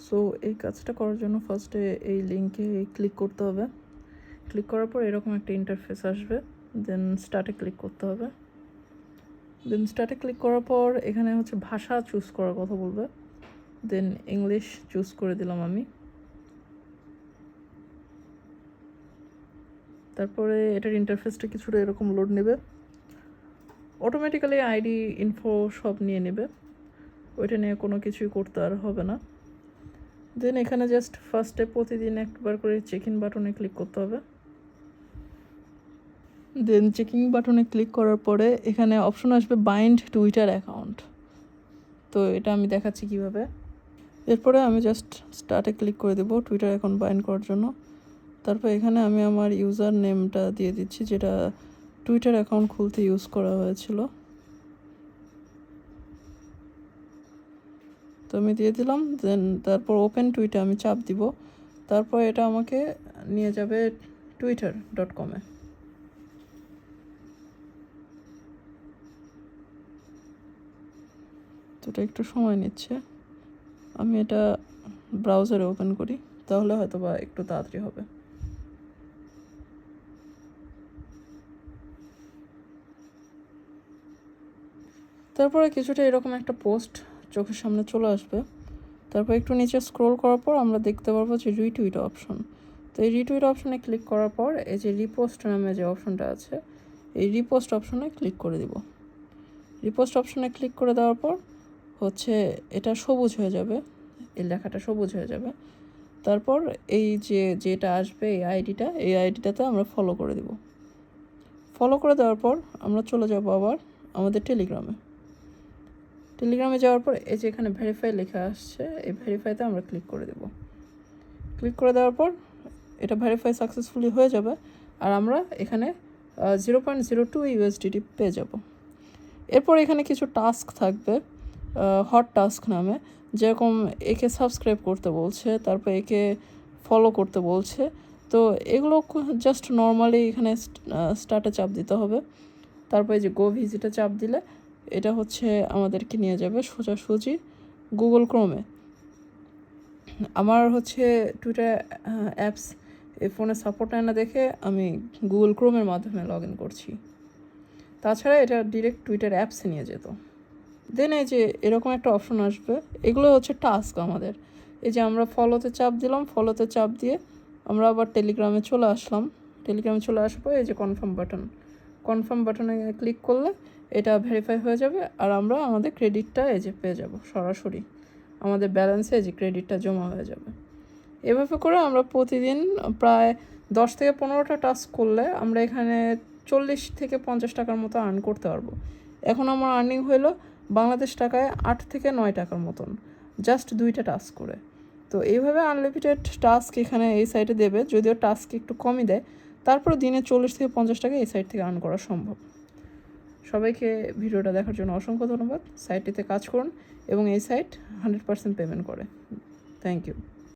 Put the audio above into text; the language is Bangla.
সো এই কাজটা করার জন্য ফার্স্টে এই লিঙ্কে ক্লিক করতে হবে। ক্লিক করার পর এরকম একটা ইন্টারফেস আসবে, দেন স্টার্টে ক্লিক করতে হবে। দেন স্টার্টে ক্লিক করার পর এখানে হচ্ছে ভাষা চুজ করার কথা বলবে, দেন ইংলিশ চুজ করে দিলাম আমি। তারপরে এটার ইন্টারফেসটা কিছুটা এরকম লোড নেবে, অটোমেটিক্যালি আইডি ইনফো সব নিয়ে নেবে, ওইটা নিয়ে কোনো কিছুই করতে আর হবে না। দেন এখানে জাস্ট ফার্স্টে প্রতিদিন একবার করে চেক ইন বাটনে ক্লিক করতে হবে। দেন চেকিং বাটনে ক্লিক করার পরে এখানে অপশন আসবে বাইন্ড টুইটার অ্যাকাউন্ট। তো এটা আমি দেখাচ্ছি কিভাবে। এরপরে আমি জাস্ট স্টার্টে ক্লিক করে দেবো টুইটার অ্যাকাউন্ট বাইন্ড করার জন্য। তারপর এখানে আমি আমার ইউজার নেমটা দিয়ে দিচ্ছি, যেটা টুইটার অ্যাকাউন্ট খুলতে ইউজ করা হয়েছিল। তো আমি দিয়ে দিলাম। দেন তারপর ওপেন টুইটে আমি চাপ দিব। তারপর এটা আমাকে নিয়ে যাবে twitter.com-এ। তো এটা একটু সময় নিচ্ছে, আমি এটা ব্রাউজারে ওপেন করি, তাহলে হয়তো বা একটু তাড়াতাড়ি হবে। তারপরে কিছুটা এরকম একটা পোস্ট চোখের সামনে চলে আসবে। তারপর একটু নিচে স্ক্রোল করার পর আমরা দেখতে পারবো যে রিটুইট অপশন। তো এই রিটুইট অপশনে ক্লিক করার পর এই যে রিপোস্ট নামে যে অপশনটা আছে, এই রিপোস্ট অপশনে ক্লিক করে দিব। রিপোস্ট অপশনে ক্লিক করে দেওয়ার পর হচ্ছে এটা সবুজ হয়ে যাবে, এই লেখাটা সবুজ হয়ে যাবে। তারপর এই যেটা আসবে এই আইডিটাতে আমরা ফলো করে দিব। ফলো করে দেওয়ার পর আমরা চলে যাব আবার আমাদের টেলিগ্রামে যাওয়ার পর এই যে এখানে ভেরিফাই লেখা আসছে, এই ভেরিফাইতে আমরা ক্লিক করে দেব। ক্লিক করে দেওয়ার পর এটা ভেরিফাই সাকসেসফুলি হয়ে যাবে, আর আমরা এখানে 0.02 USDT পেয়ে যাব। এরপর এখানে কিছু টাস্ক থাকবে, হট টাস্ক নামে, যেরকম একে সাবস্ক্রাইব করতে বলছে, তারপর একে ফলো করতে বলছে। তো এগুলো জাস্ট নর্মালি এখানে স্টার্টে চাপ দিতে হবে। তারপরে যে গো ভিজিটে চাপ দিলে এটা হচ্ছে আমাদেরকে নিয়ে যাবে সোজাসুজি গুগল ক্রোমে। আমার হচ্ছে টুইটার অ্যাপস এই ফোনে সাপোর্ট হয় না দেখে আমি গুগল ক্রোমের মাধ্যমে লগ ইন করছি। তাছাড়া এটা ডিরেক্ট টুইটার অ্যাপসে নিয়ে যেত। দেন এই যে এরকম একটা অপশন আসবে, এগুলো হচ্ছে টাস্ক আমাদের। এই যে আমরা ফলোতে চাপ দিলাম, ফলোতে চাপ দিয়ে আমরা আবার টেলিগ্রামে চলে আসলাম। টেলিগ্রামে চলে আসবো, এই যে কনফার্ম বাটনে ক্লিক করলে এটা ভেরিফাই হয়ে যাবে, আর আমরা আমাদের ক্রেডিটটা এই যে পেয়ে যাব সরাসরি আমাদের ব্যালেন্সে, যে ক্রেডিটটা জমা হয়ে যাবে। এভাবে করে আমরা প্রতিদিন প্রায় 10 থেকে 15টা টাস্ক করলে আমরা এখানে 40 থেকে 50 টাকার মতো আর্ন করতে পারবো। এখন আমার আর্নিং হলো বাংলাদেশ টাকায় 8 থেকে 9 টাকার মতন, জাস্ট 2টা টাস্ক করে। তো এইভাবে আনলিমিটেড টাস্ক এখানে এই সাইটে দেবে, যদিও টাস্ক একটু কমই দেয়, তারপরে দিনে 40 থেকে 50 টাকা এই সাইট থেকে আর্ন করা সম্ভব। সবাইকে ভিডিওটা দেখার জন্য অসংখ্য ধন্যবাদ। সাইটটিতে কাজ করুন এবং এই সাইট 100% পেমেন্ট করে। Thank you.